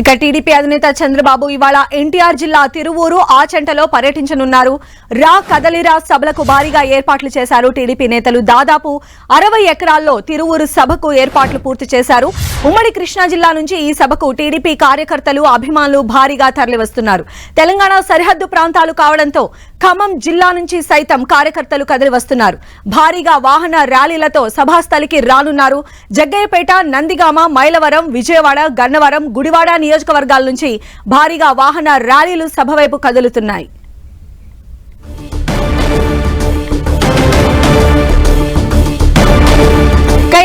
ఇక టీడీపీ అధినేత చంద్రబాబు ఇవాళ ఎన్టీఆర్ జిల్లా తిరువూరు ఆచంటలో పర్యటించనున్నారు. రా కదలిరా సభలకు భారీగా ఏర్పాట్లు చేశారు టీడీపీ నేతలు. దాదాపు 60 ఎకరాల్లో తిరువూరు సభకు ఏర్పాట్లు పూర్తి చేశారు. ఉమ్మడి కృష్ణా జిల్లా నుంచి ఈ సభకు టీడీపీ కార్యకర్తలు, అభిమానులు భారీగా తరలివస్తున్నారు. తెలంగాణ సరిహద్దు ప్రాంతాలు కావడంతో ఖమ్మం జిల్లా నుంచి సైతం కార్యకర్తలు కదిలి వస్తున్నారు. భారీగా వాహన ర్యాలీలతో సభాస్థలికి రానున్నారు. జగ్గయ్యపేట, నందిగామ, మైలవరం, విజయవాడ, గన్నవరం, గుడివాడ నియోజకవర్గాల నుంచి భారీగా వాహన ర్యాలీలు సభ వైపు కదులుతున్నాయి.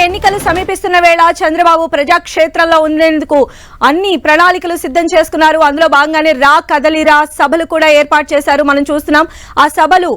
ఎన్నికలు సమీపిస్తున్న వేళ చంద్రబాబు ప్రజాక్షేత్రంలో ఉండేందుకు అన్ని ప్రణాళికలు సిద్ధం చేసుకున్నారు. అందులో భాగంగానే రా కదలిరా సభలు కూడా ఏర్పాటు చేశారు. మనం చూస్తున్నాం ఆ సభలు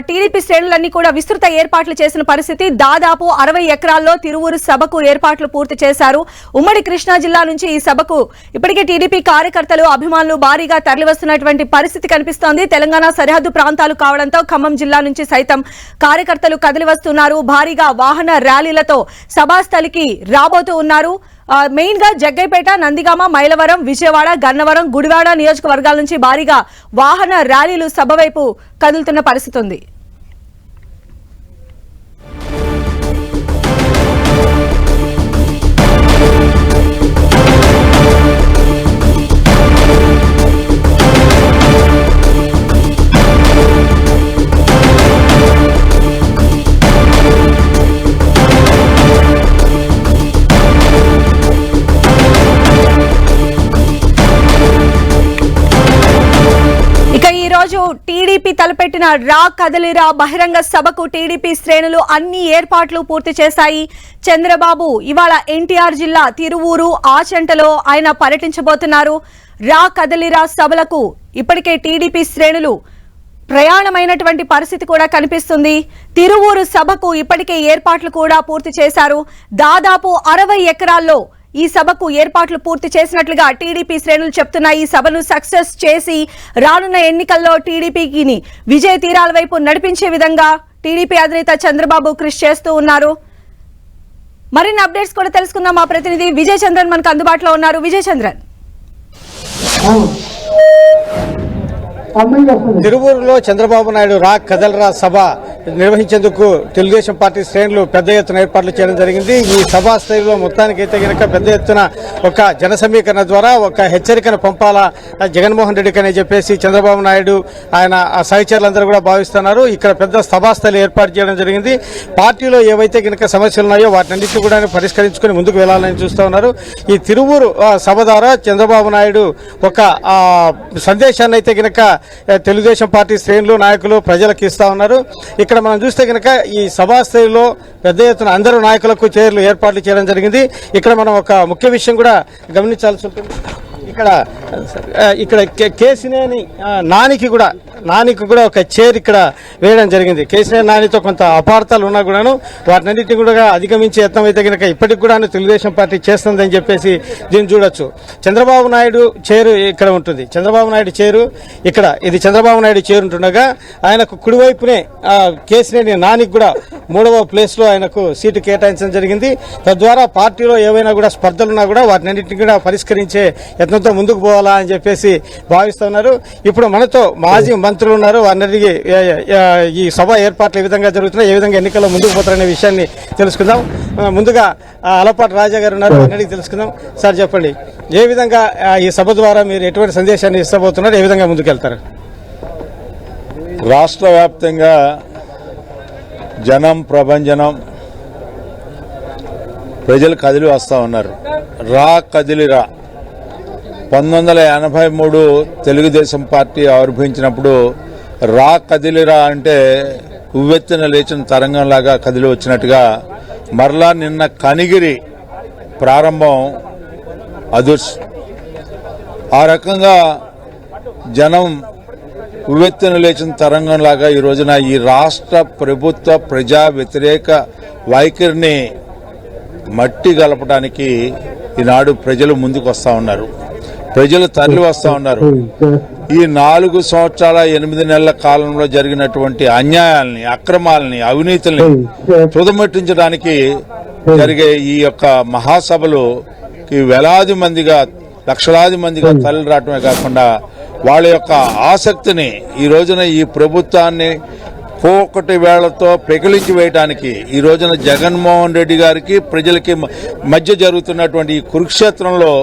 టీడీపీ శ్రేణులన్నీ కూడా విస్తృత ఏర్పాట్లు చేసిన పరిస్థితి. దాదాపు 60 ఎకరాల్లో తిరువూరు సభకు ఏర్పాట్లు పూర్తి చేశారు. ఉమ్మడి కృష్ణా జిల్లా నుంచి ఈ సభకు ఇప్పటికే టీడీపీ కార్యకర్తలు, అభిమానులు భారీగా తరలివస్తున్నటువంటి పరిస్థితి కనిపిస్తోంది. తెలంగాణ సరిహద్దు ప్రాంతాలు కావడంతో ఖమ్మం జిల్లా నుంచి సైతం కార్యకర్తలు కదిలివస్తున్నారు. భారీగా వాహన ర్యాలీలతో సభాస్థలికి రాబోతూ ఉన్నారు. మెయిన్ గా జగ్గయ్యపేట, నందిగామ, మైలవరం, విజయవాడ, గన్నవరం, గుడివాడ నియోజకవర్గాల నుంచి భారీగా వాహన ర్యాలీలు సభ వైపు కదులుతున్న పరిస్థితి ఉంది. టీడీపీ తలపెట్టిన రా కదలిరా బహిరంగ సభకు టీడీపీ శ్రేణులు అన్ని ఏర్పాట్లు పూర్తి చేశాయి. చంద్రబాబు ఇవాళ ఎన్టీఆర్ జిల్లా తిరువూరు ఆచంటలో ఆయన పర్యటించబోతున్నారు. రా కదలిరా సభలకు ఇప్పటికే టీడీపీ శ్రేణులు ప్రయాణమైనటువంటి పరిస్థితి కూడా కనిపిస్తుంది. తిరువూరు సభకు ఇప్పటికే ఏర్పాట్లు కూడా పూర్తి చేశారు. దాదాపు 60 ఎకరాల్లో ఈ సభకు ఏర్పాట్లు పూర్తి చేసినట్లుగా టీడీపీ శ్రేణులు చెప్తున్నాయి. ఈ సభను సక్సెస్ చేసి రానున్న ఎన్నికల్లో టీడీపీకి విజయ తీరాల వైపు నడిపించే విధంగా టీడీపీ అధినేత చంద్రబాబు కృషి చేస్తూ ఉన్నారు. మరిన్ని అప్డేట్స్ కూడా తెలుసుకుందాం. మా ప్రతినిధి విజయ్ చంద్రన్ మనకు అందుబాటులో ఉన్నారు. విజయ్ చంద్రన్, తిరువూరులో చంద్రబాబు నాయుడు రా కదలరా సభ నిర్వహించేందుకు తెలుగుదేశం పార్టీ శ్రేణులు పెద్ద ఎత్తున ఏర్పాట్లు చేయడం జరిగింది. ఈ సభా స్థాయిలో మొత్తానికైతే కనుక పెద్ద ఎత్తున ఒక జన సమీకరణ ద్వారా ఒక హెచ్చరికను పంపాలా జగన్మోహన్ రెడ్డికి అని చెప్పేసి చంద్రబాబు నాయుడు ఆయన సహచరులందరూ కూడా భావిస్తున్నారు. ఇక్కడ పెద్ద సభాస్థలి ఏర్పాటు చేయడం జరిగింది. పార్టీలో ఏవైతే కనుక సమస్యలు ఉన్నాయో వాటన్నింటినీ కూడా పరిష్కరించుకుని ముందుకు వెళ్లాలని చూస్తూ ఉన్నారు. ఈ తిరువూరు సభ ద్వారా చంద్రబాబు నాయుడు ఒక సందేశాన్ని అయితే కనుక తెలుగుదేశం పార్టీ శ్రేణులు, నాయకులు ప్రజలకు ఇస్తా ఉన్నారు. ఇక్కడ మనం చూస్తే కనుక ఈ సభాస్థాయిలో పెద్ద ఎత్తున అందరూ నాయకులకు చైర్లు ఏర్పాట్లు చేయడం జరిగింది. ఇక్కడ మనం ఒక ముఖ్య విషయం కూడా గమనించాల్సి ఉంటుంది. ఇక్కడ కేసినేని నానికి కూడా ఒక చైర్ ఇక్కడ వేయడం జరిగింది. కేసినేని నానితో కొంత అపార్థాలు ఉన్నా కూడాను వాటినన్నింటినీ కూడా అధిగమించే యత్నం అయితే కనుక ఇప్పటికి కూడా తెలుగుదేశం పార్టీ చేస్తుందని చెప్పేసి దీన్ని చూడొచ్చు. చంద్రబాబు నాయుడు చైరు ఇక్కడ ఉంటుంది. చంద్రబాబు నాయుడు చైరు ఇక్కడ, ఇది చంద్రబాబు నాయుడు చైరు ఉంటుండగా ఆయనకు కుడివైపునే కేసినేని నానికి కూడా 3వ ప్లేస్ లో ఆయనకు సీటు కేటాయించడం జరిగింది. తద్వారా పార్టీలో ఏవైనా కూడా స్పర్ధలున్నా కూడా వాటినన్నింటినీ కూడా పరిష్కరించే యత్నంతో ముందుకు పోవాలా అని చెప్పేసి భావిస్తున్నారు. ఇప్పుడు మనతో మాజీ మంత్రులు ఉన్నారు. వారిని ఈ సభ ఏర్పాట్లు ఏ విధంగా జరుగుతున్నాయి, ఏ విధంగా ఎన్నికల్లో ముందుకు పోతారనే విషయాన్ని తెలుసుకుందాం. ముందుగా అలపాటి రాజా గారు ఉన్నారు, వారిని తెలుసుకుందాం. సార్ చెప్పండి, ఏ విధంగా ఈ సభ ద్వారా మీరు ఎటువంటి సందేశాన్ని ఇస్తబోతున్నారు, ఏ విధంగా ముందుకెళ్తారు? రాష్ట్ర వ్యాప్తంగా జనం ప్రభంజనం, ప్రజలు కదిలి వస్తూ ఉన్నారు. రా కదిలిరా 1983 తెలుగుదేశం పార్టీ ఆవిర్భవించినప్పుడు రా కదిలిరా అంటే ఉవ్వెత్తున లేచిన తరంగంలాగా కదిలి వచ్చినట్టుగా మరలా నిన్న కనిగిరి ప్రారంభం అదృశ్యం. ఆ రకంగా జనం ఉవ్వెత్తున లేచిన తరంగంలాగా ఈ రోజున ఈ రాష్ట్ర ప్రభుత్వ ప్రజా వ్యతిరేక వైఖరిని మట్టి గలపడానికి ఈనాడు ప్రజలు ముందుకు వస్తా ఉన్నారు. ప్రజలు తరలి వస్తా ఉన్నారు. ఈ 4 సంవత్సరాల 8 నెలల కాలంలో జరిగినటువంటి అన్యాయాల్ని, అక్రమాలని, అవినీతుల్ని తుదముట్టించడానికి జరిగే ఈ యొక్క మహాసభలు వేలాది మందిగా లక్షలాది మందిగా తరలి రావటమే కాకుండా వాళ్ళ యొక్క ఆసక్తిని ఈ రోజున ఈ ప్రభుత్వాన్ని పోకటి వేళ్లతో పెకిలించి వేయడానికి ఈ రోజున జగన్మోహన్ రెడ్డి గారికి ప్రజలకి మధ్య జరుగుతున్నటువంటి ఈ కురుక్షేత్రంలో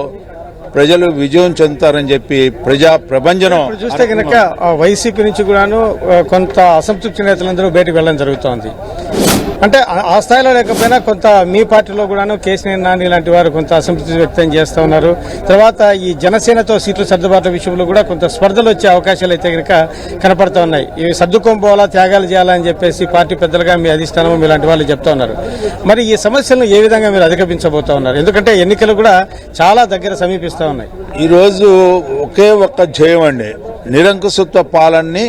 ప్రజలు విజయం చెందుతారని చెప్పి ప్రజా ప్రభంజనం ఇప్పుడు చూస్తే కనుక వైసీపీ నుంచి కూడాను కొంత అసంతృప్తి నేతలందరూ బయటకు వెళ్ళడం జరుగుతోంది. అంటే ఆ స్థాయిలో లేకపోయినా కొంత మీ పార్టీలో కూడాను కేసీఆర్ నాని లాంటి వారు కొంత అసంతృప్తి వ్యక్తం చేస్తూ ఉన్నారు. తర్వాత ఈ జనసేనతో సీట్లు సర్దుబాటు విషయంలో కూడా కొంత స్పర్ధలు వచ్చే అవకాశాలు అయితే కనుక కనపడుతూ ఉన్నాయి. ఇవి సర్దుకోపోవాలా, త్యాగాలు చేయాలని చెప్పేసి పార్టీ పెద్దలుగా మీ అధిష్టానం మీలాంటి వాళ్ళు చెప్తా ఉన్నారు. మరి ఈ సమస్యలను ఏ విధంగా మీరు అధిగమించబోతా ఉన్నారు? ఎందుకంటే ఎన్నికలు కూడా చాలా దగ్గర సమీపిస్తూ ఉన్నాయి. ఈరోజు ఒకే ఒక్క ధ్యేయం అండి, నిరంకుశత్వ పాలనని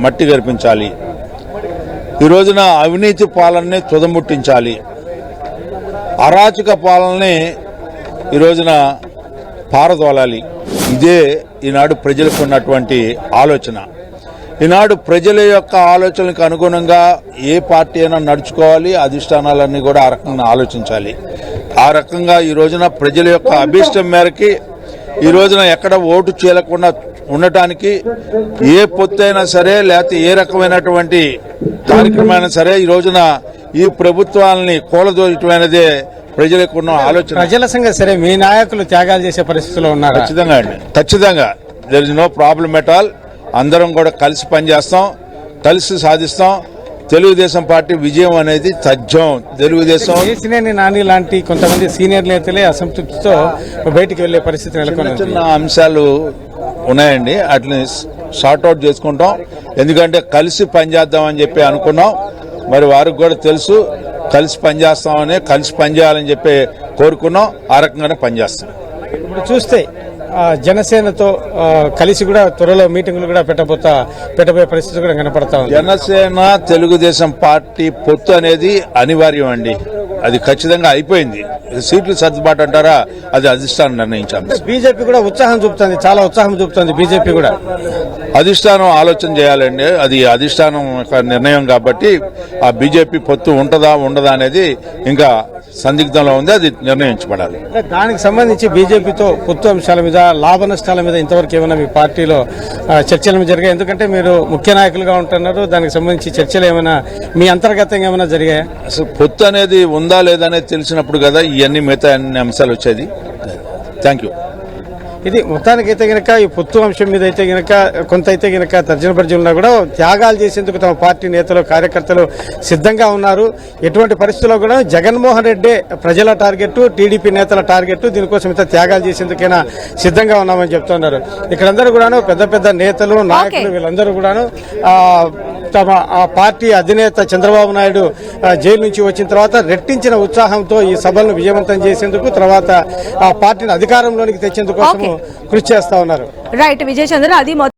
మట్టి గర్పించాలి. ఈ రోజున అవినీతి పాలనని తుదముట్టించాలి. అరాచక పాలనని ఈ రోజున పారదోలాలి. ఇదే ఈనాడు ప్రజలకు ఉన్నటువంటి ఆలోచన. ఈనాడు ప్రజల యొక్క ఆలోచనలకు అనుగుణంగా ఏ పార్టీ అయినా నడుచుకోవాలి, అధిష్టానాలన్నీ కూడా ఆ రకంగా ఆలోచించాలి. ఆ రకంగా ఈ రోజున ప్రజల యొక్క అభీష్టం మేరకి ఈ రోజున ఎక్కడ ఓటు చేయకుండా ఉండటానికి ఏ పొత్తైనా సరే, లేకపోతే ఏ రకమైనటువంటి కార్యక్రమైనా సరే ఈ రోజున ఈ ప్రభుత్వాలని కూలదోయటమైనదే ప్రజలకు ఉన్న ఆలోచన. ప్రజల సంగతి సరే, మీ నాయకులు త్యాగాలు చేసే పరిస్థితిలో ఉన్నారు. ఖచ్చితంగా అండి, ఖచ్చితంగా. There is no problem at all. అందరం కూడా కలిసి పనిచేస్తాం, కలిసి సాధిస్తాం. తెలుగుదేశం పార్టీ విజయం అనేది తథ్యం. తెలుగుదేశం కేసీఆర్ నాని లాంటి కొంతమంది సీనియర్ నేతలే అసంతృప్తితో బయటికి వెళ్లే పరిస్థితి నెలకొని చిన్న అంశాలు ఉన్నాయండి, వాటిని సార్ట్అవుట్ చేసుకుంటాం. ఎందుకంటే కలిసి పనిచేద్దామని చెప్పి అనుకున్నాం. మరి వారికి కూడా తెలుసు కలిసి పనిచేస్తామని, కలిసి పనిచేయాలని చెప్పి కోరుకున్నాం. ఆ రకంగానే పనిచేస్తాం. ఇప్పుడు చూస్తే జనసేనతో కలిసి కూడా త్వరలో మీటింగులు కూడా పెట్టబోయే పరిస్థితి కూడా కనపడతా ఉంది. జనసేన తెలుగుదేశం పార్టీ పొత్తు అనేది అనివార్యం అండి. అది ఖచ్చితంగా అయిపోయింది. సీట్లు సర్దుబాటు అంటారా, అది అధిష్టానం నిర్ణయించాం. బీజేపీ కూడా ఉత్సాహం చూపుతుంది, చాలా ఉత్సాహం చూపుతుంది బీజేపీ కూడా. అధిష్టానం ఆలోచన చేయాలండి, అది అధిష్టానం యొక్క నిర్ణయం కాబట్టి ఆ బీజేపీ పొత్తు ఉంటుందా ఉండదా అనేది ఇంకా సందిగ్ధంలో ఉంది, అది నిర్ణయించబడాలి. దానికి సంబంధించి బీజేపీతో పొత్తు అంశాల మీద, లాభ నష్టాల మీద ఇంతవరకు ఏమైనా మీ పార్టీలో చర్చలు జరిగాయి? ఎందుకంటే మీరు ముఖ్య నాయకులుగా ఉంటున్నారు, దానికి సంబంధించి చర్చలు ఏమైనా మీ అంతర్గతంగా ఏమైనా జరిగాయా? అసలు పొత్తు అనేది ఉందా లేదా అనేది తెలిసినప్పుడు కదా ఇవన్నీ మిగతా అన్ని అంశాలు వచ్చేది. Thank you. ఇది మొత్తానికైతే గనక ఈ పొత్తు అంశం మీద అయితే గనక కొంత అయితే గనక తర్జన భర్జనలో కూడా త్యాగాలు చేసేందుకు తమ పార్టీ నేతలు, కార్యకర్తలు సిద్ధంగా ఉన్నారు. ఎటువంటి పరిస్థితుల్లో కూడా జగన్మోహన్ రెడ్డి ప్రజల టార్గెట్, టీడీపీ నేతల టార్గెట్, దీనికోసం ఇంత త్యాగాలు చేసేందుకైనా సిద్ధంగా ఉన్నామని చెప్తున్నారు. ఇక్కడందరూ కూడాను పెద్ద పెద్ద నేతలు, నాయకులు వీళ్ళందరూ కూడాను తమ పార్టీ అధినేత చంద్రబాబు నాయుడు జైలు నుంచి వచ్చిన తర్వాత రెట్టించిన ఉత్సాహంతో ఈ సభలను విజయవంతం చేసేందుకు, తర్వాత ఆ పార్టీని అధికారంలోనికి తెచ్చేందుకోసం కృషి చేస్తా ఉన్నారు. రైట్ విజయ్ చంద్ర, అది